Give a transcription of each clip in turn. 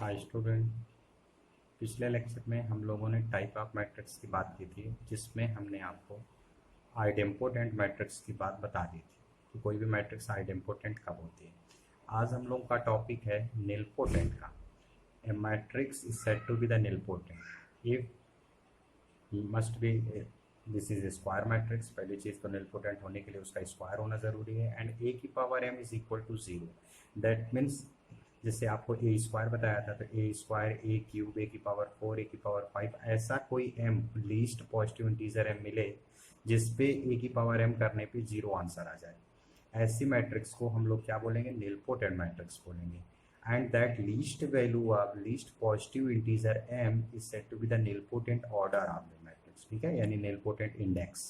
Hi student. पिछले lecture में हम लोगों ने टाइप ऑफ मैट्रिक्स की बात की थी, जिसमें हमने आपको आइडेम्पोटेंट मैट्रिक्स की बात बता दी थी कि कोई भी मैट्रिक्स आइडेम्पोटेंट कब होती है। आज हम लोगों का टॉपिक है निलपोटेंट का। A matrix is said to be the nilpotent if must be this is square matrix. पहली चीज़ तो निलपोटेंट होने के लिए उसका स्क्वायर होना ज़रूरी है एंड ए की power M is equal to zero. That means जैसे आपको ए स्क्वायर बताया था, तो ए स्क्वायर, ए क्यूब, ए की पावर 4, ए की पावर 5, ऐसा कोई M least positive integer M मिले जिसपे ए की पावर एम करने पे जीरो आंसर आ जाए, ऐसी मैट्रिक्स को हम लोग क्या बोलेंगे? निलपोटेंट मैट्रिक्स बोलेंगे। And that least value of least positive integer M is said to be the nilpotent order of the matrix. ठीक है, यानी nilpotent index.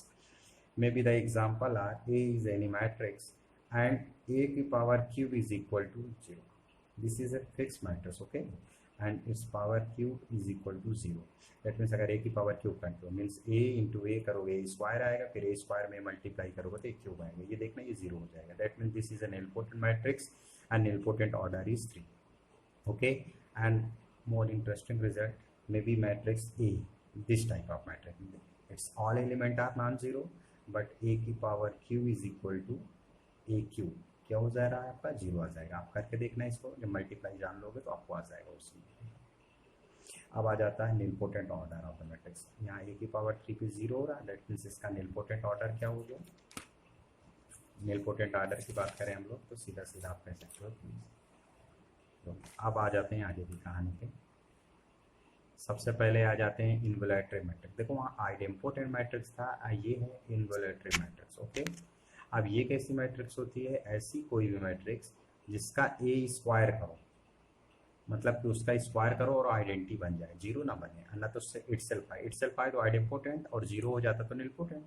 Maybe the example are A is any matrix and A की power cube is equal to 0. This is a fixed matrix, okay? And its power cube is equal to 0. That means अगर A की power cube करते हो means A into A करोगे A square आएगा, फिर A square में multiply करोगे तो A cube आएगा। ये देखना ये 0 हो जाएगा। That means this is a nilpotent matrix and nilpotent order is 3. Okay? And more interesting result, maybe matrix A, this type of matrix. Its all element are non-zero. But A की power Q is equal to A Q क्या हो जा रहा है? आपका zero आ जाएगा। आप करके देखना इसको, जब मल्टीप्लाई जान लोगे तो आपको आ जाएगा उसमें। अब आ जाता है nilpotent order of the matrix. यहाँ ए की पावर 3 पे जीरो हो रहा है, दैट मीन्स इसका निलपोटेंट ऑर्डर क्या हो गया? निलपोटेंट ऑर्डर की बात करें हम लोग तो सीधा सीधा आप कह सकते हो। तो अब आ जाते हैं आगे की कहानी पे। सबसे पहले आ जाते हैं इन्वोलेटरी मैट्रिक्स। देखो वहाँ आइडेम्पोटेंट मैट्रिक्स था, ये है इन्वोलेटरी मैट्रिक्स। ओके, अब ये कैसी मैट्रिक्स होती है? ऐसी कोई भी मैट्रिक्स जिसका ए स्क्वायर करो, मतलब कि उसका स्क्वायर करो और आइडेंटिटी बन जाए, जीरो ना बने, ना तो इटसेल्फ आए तो आइडेम्पोटेंट और जीरो हो जाता तो निलपोटेंट।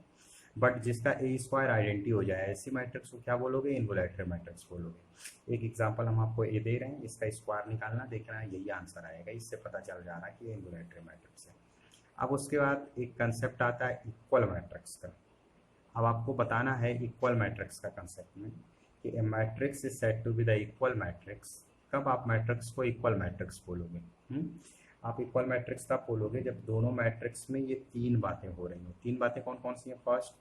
बट जिसका ए स्क्वायर आइडेंटिटी हो जाए, ऐसी मैट्रिक्स को क्या बोलोगे? इन्वोलेटरी मैट्रिक्स बोलोगे। एक एग्जांपल हम आपको ए दे रहे हैं, इसका स्क्वायर निकालना, देखना है यही आंसर आएगा। इससे पता चल जा रहा है कि ये इन्वोलेटरी मैट्रिक्स है। अब उसके बाद एक कंसेप्ट आता है इक्वल मैट्रिक्स का। अब आपको बताना है इक्वल मैट्रिक्स का कंसेप्ट में कि a matrix is said to be the equal matrix. कब आप मैट्रिक्स को इक्वल मैट्रिक्स बोलोगे? आप इक्वल मैट्रिक्स तब बोलोगे जब दोनों मैट्रिक्स में ये तीन बातें हो रही हो। तीन बातें कौन कौन सी हैं? फर्स्ट,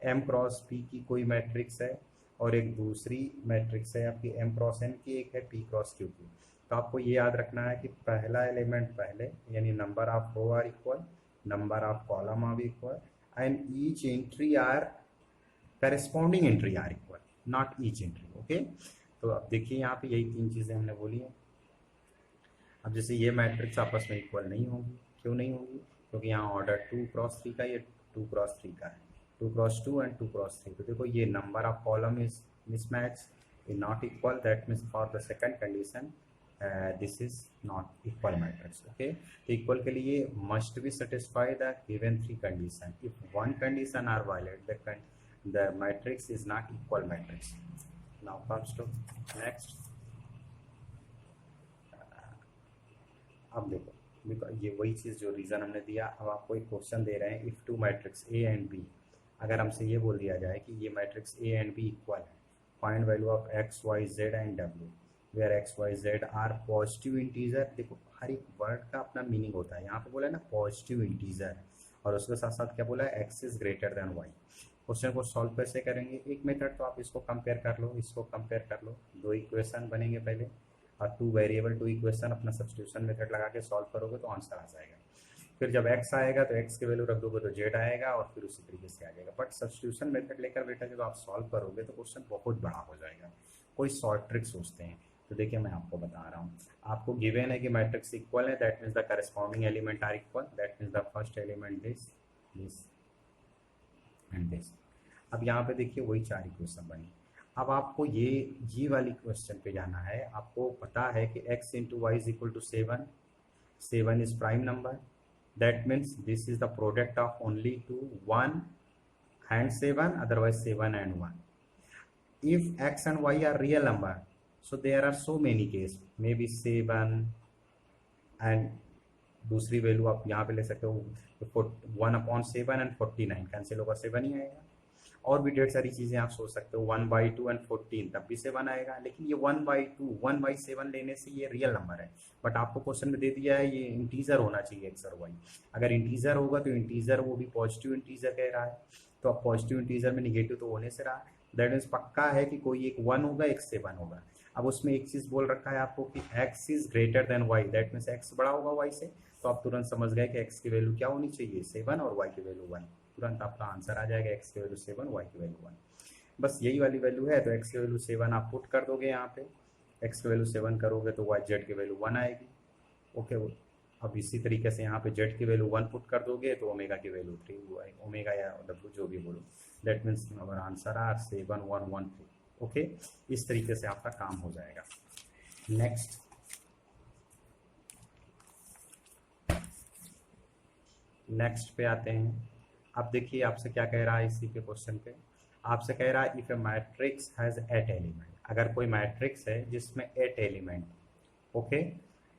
एम क्रॉस पी की कोई मैट्रिक्स है और एक दूसरी मैट्रिक्स है आपकी एम क्रॉस एन की, एक है पी क्रॉस क्यू की। तो आपको ये याद रखना है कि पहला एलिमेंट पहले, यानी number of row are equal, number of column are equal and each entry are corresponding entry are equal, not each entry. Okay, तो अब देखिए यहाँ पे यही तीन चीजें हमने बोली हैं। अब जैसे ये मैट्रिक्स आपस में इक्वल नहीं होंगी, क्यों नहीं होंगी? क्योंकि यहाँ ऑर्डर 2 क्रॉस 3 का, ये 2 क्रॉस 3 का है, 2 क्रॉस 2 एंड 2 क्रॉस 3। तो देखो ये number of column is mismatch, is not equal. That means for the second condition this is not equal matrix. Okay, तो इक्वल के लिए must be satisfy the given 3 condition. If one condition are violate, the matrix is not equal matrix. Now comes to next. अब देखो ये वही चीज़ जो reason हमने दिया। अब आपको एक क्वेश्चन दे रहे हैं, if two matrix A and B, अगर हमसे ये बोल दिया जाए कि ये matrix A and B equal है, find value of X Y Z and W where X Y Z are positive integer. देखो हर एक वर्ड का अपना मीनिंग होता है। यहाँ पे बोला है ना पॉजिटिव इंटीजर, और उसके साथ साथ क्या बोला है? X is greater than Y. Question को सॉल्व कैसे करेंगे? एक मेथड तो आप इसको कंपेयर कर लो, इसको कंपेयर कर लो, दो इक्वेशन बनेंगे पहले, और टू वेरिएबल टू इक्वेशन अपना सब्स्टिट्यूशन मेथड लगा के सॉल्व करोगे तो आंसर आ जाएगा। फिर जब x आएगा तो x की वैल्यू रख दोगे तो z आएगा, और फिर उसी तरीके से आ जाएगा। बट सब्स्टिट्यूशन मेथड लेकर बेटा जब आप सॉल्व करोगे तो क्वेश्चन बहुत बड़ा हो जाएगा। कोई शॉर्ट ट्रिक सोचते हैं, तो देखिए मैं आपको बता रहा हूँ। आपको गिवन है कि मैट्रिक्स इक्वल है, that means the corresponding element are equal, that means the first element this this and this. अब यहाँ पे देखिए वही चार इक्वेशन बनी। अब आपको ये वाली क्वेश्चन पे जाना है। आपको पता है कि x into Y is equal to 7, 7 is prime number, that means this is the product of only two 1 and 7, otherwise 7 and 1. If x and y are real number, so there are so many cases, maybe 7 and दूसरी value आप यहाँ पे ले सकते हो 1/7 and 49, cancel होगा 7 ही आएगा। और भी ढेर सारी चीज़ें आप सोच सकते हो, 1/2 एंड 14 तब भी 7 आएगा, लेकिन ये 1/2 1/7 लेने से ये रियल नंबर है, बट आपको क्वेश्चन में दे दिया है ये इंटीजर होना चाहिए एक्स और वाई। अगर इंटीजर होगा तो इंटीजर वो भी पॉजिटिव इंटीजर कह रहा है, तो अब पॉजिटिव इंटीजर में निगेटिव तो होने से रहा, दैट मीन्स पक्का है कि कोई एक 1 होगा एक 7 होगा। अब उसमें एक चीज़ बोल रखा है आपको कि x is greater then y, that means x बड़ा होगा y से, तो आप तुरंत समझ गए कि x की वैल्यू क्या होनी चाहिए 7 और y की वैल्यू 1, तुरंत आपका आंसर आ जाएगा x की वैल्यू 7 y की वैल्यू 1। बस यही वाली वैल्यू है, तो x की वैल्यू 7 आप पुट कर दोगे यहाँ पे, x की वैल्यू 7 करोगे तो y z की वैल्यू 1 आएगी। ओके, अब इसी तरीके से यहाँ पे z की वैल्यू 1 पुट कर दोगे तो ओमेगा की वैल्यू 3 आएगी, ओमेगा या w जो भी बोलो, दैट मीन्स हमार आंसर आर 7113। ओके, इस तरीके से आपका काम हो जाएगा। नेक्स्ट पे आते हैं। अब देखिए आपसे क्या कह रहा है इसी के क्वेश्चन पे, आपसे कह रहा है if a matrix has 8 element, अगर कोई मैट्रिक्स है जिसमें 8 element, okay,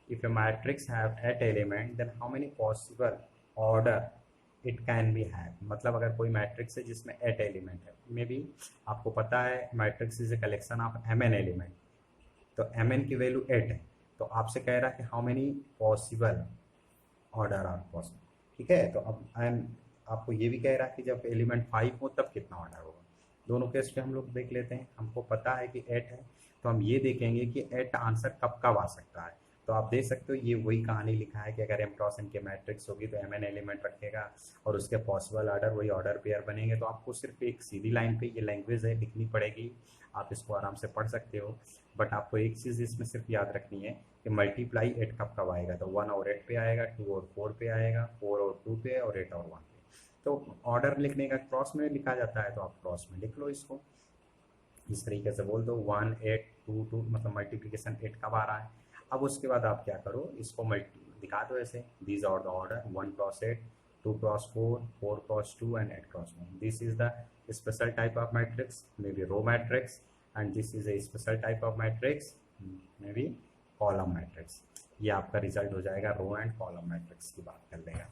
if a matrix have 8 element then how many possible order it can be have, मतलब अगर कोई मैट्रिक्स है जिसमें 8 एलिमेंट है, मे बी आपको पता है matrix is a collection of mn element, तो mn की वैल्यू 8 है, तो आपसे कह रहा है कि how many possible order are possible, ठीक है। तो अब आपको ये भी कह रहा है कि जब एलिमेंट 5 हो तब कितना ऑर्डर होगा। दोनों केस पे हम लोग देख लेते हैं, हमको पता है कि 8 है, तो हम ये देखेंगे कि 8 आंसर कब कब आ सकता है। तो आप देख सकते हो ये वही कहानी लिखा है कि अगर m क्रॉस n के मैट्रिक्स होगी तो mn एलिमेंट रखेगा और उसके पॉसिबल ऑर्डर वही ऑर्डर पेयर बनेंगे। तो आपको सिर्फ एक सीधी लाइन पे ये लैंग्वेज है लिखनी पड़ेगी, आप इसको आराम से पढ़ सकते हो, बट आपको एक चीज़ इसमें सिर्फ याद रखनी है कि मल्टीप्लाई 8 कब कब आएगा, तो 1 और 8 पे आएगा, 2 और 4 पे आएगा, 4 और 2 पे और 8 और 1 पे। तो ऑर्डर लिखने का क्रॉस में लिखा जाता है, तो आप क्रॉस में लिख लो इसको, इस तरीके से बोल दो 1 8 2 2, मतलब मल्टीप्लिकेशन 8 कब आ रहा है। अब उसके बाद आप क्या करो, इसको दिखा दो ऐसे, these are the order 1 cross 8 2 cross 4 4 cross 2 and 8 cross 1, this is the special type of matrix, maybe row matrix, and this is a special type of matrix, maybe column matrix। ये आपका रिजल्ट हो जाएगा row and column matrix की बात कर लेगा।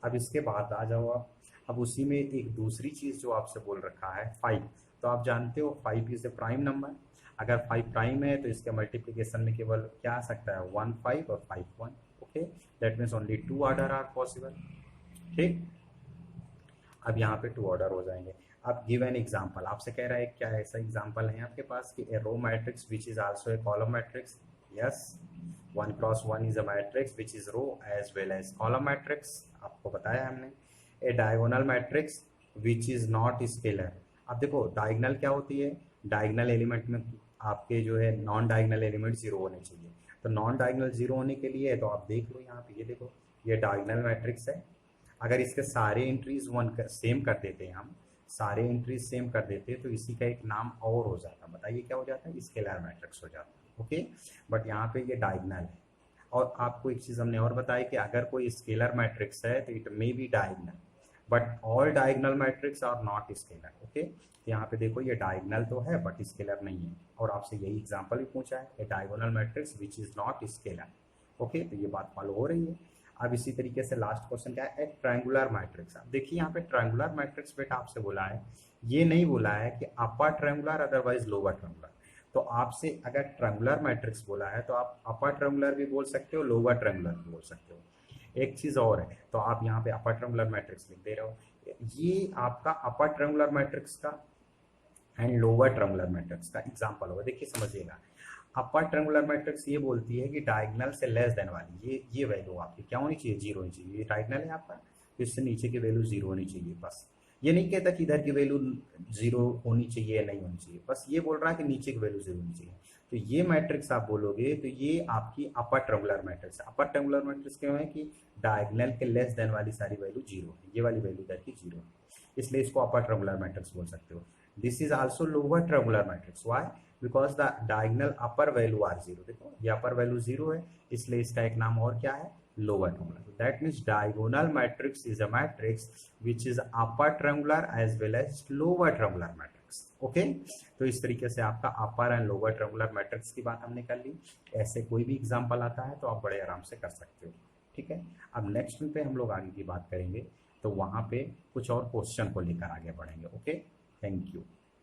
अब इसके बाद आ जाओ आप, अब उसी में एक दूसरी चीज़ जो आपसे बोल रखा है 5, तो आप जानते हो 5 इज ए प्राइम नंबर, अगर 5 प्राइम है तो इसके मल्टीप्लिकेशन में केवल क्या आ सकता है 1 5 और 5 1, okay, that means only 2 order are possible, ठीक। अब यहाँ पे 2 ऑर्डर हो जाएंगे। अब गिव एन एग्जांपल, आपसे कह रहा है क्या ऐसा एग्जांपल है आपके पास कि a row matrix which is also a column matrix, yes 1 cross 1 is a matrix which is row as well as column matrix, आपको बताया हमने। A diagonal matrix which is not scalar, अब देखो डायगोनल क्या होती है, डायगोनल एलिमेंट में आपके जो है नॉन डायगोनल एलिमेंट 0 होने चाहिए, तो नॉन डायगोनल 0 होने के लिए तो आप देख लो यहाँ पे, ये देखो ये डायगोनल मैट्रिक्स है, अगर इसके सारे एंट्रीज सेम कर देते हैं, हम सारे एंट्रीज सेम कर देते तो इसी का एक नाम और हो जाता, बताइए क्या हो जाता है, स्केलर मैट्रिक्स हो जाता है, ओके। बट यहाँ पे ये डायगोनल है, और आपको एक चीज़ हमने और बताई कि अगर कोई स्केलर मैट्रिक्स है तो it may be diagonal, but all diagonal matrix are not scalar, okay. यहाँ पे देखो ये डायगोनल तो है बट स्केलर नहीं है, और आपसे यही एग्जाम्पल भी पूछा है, a diagonal matrix which is not scalar, okay, तो ये बात फॉलो हो रही है। अब इसी तरीके से लास्ट क्वेश्चन क्या है, एक ट्रायंगुलर मैट्रिक्स। अब देखिए यहाँ पे ट्रायंगुलर मैट्रिक्स बेटा आपसे बोला है, ये नहीं बोला है कि upper triangular otherwise lower triangular, तो आपसे अगर ट्रायंगुलर मैट्रिक्स बोला है तो आप अपर ट्रायंगुलर भी बोल सकते हो, लोअर ट्रायंगुलर भी बोल सकते हो। एक चीज और है, तो आप यहाँ पे अपर ट्रायंगुलर मैट्रिक्स लिख दे रहे हो, ये आपका अपर ट्रायंगुलर मैट्रिक्स का एंड लोअर ट्रायंगुलर मैट्रिक्स का एग्जांपल होगा, देखिए समझिएगा। अपर ट्रायंगुलर मैट्रिक्स ये बोलती है कि डायगोनल से लेस देन वाली ये वैल्यू आपकी क्या होनी चाहिए, 0 होनी चाहिए, ये डायगोनल है आपका, तो इससे नीचे की वैल्यू 0 होनी चाहिए, बस। ये नहीं कहता कि इधर की वैल्यू 0 होनी चाहिए या नहीं होनी चाहिए, बस ये बोल रहा है कि नीचे की वैल्यू 0 होनी चाहिए। तो ये मैट्रिक्स आप बोलोगे तो ये आपकी अपर ट्रायंगुलर मैट्रिक्स है। अपर ट्रायंगुलर मैट्रिक्स क्या है कि डायगोनल के लेस देन वाली सारी वैल्यू 0 है, ये वाली वैल्यू इधर की 0 है, इसलिए इसको अपर ट्रायंगुलर मैट्रिक्स बोल सकते हो। This is also lower triangular matrix, why, because the diagonal upper value are 0, देखो ये अपर वैल्यू 0 है, इसलिए इसका एक नाम और क्या है, lower triangular. That means diagonal matrix is a matrix which is upper triangular as well as lower triangular matrix, okay. तो इस तरीके से आपका upper and lower triangular matrix की बात हमने कर ली। ऐसे कोई भी एग्जाम्पल आता है तो आप बड़े आराम से कर सकते हो, ठीक है। अब नेक्स्ट पे हम लोग आगे की बात करेंगे, तो वहां पे कुछ और क्वेश्चन को लेकर आगे बढ़ेंगे, ओके। Thank you.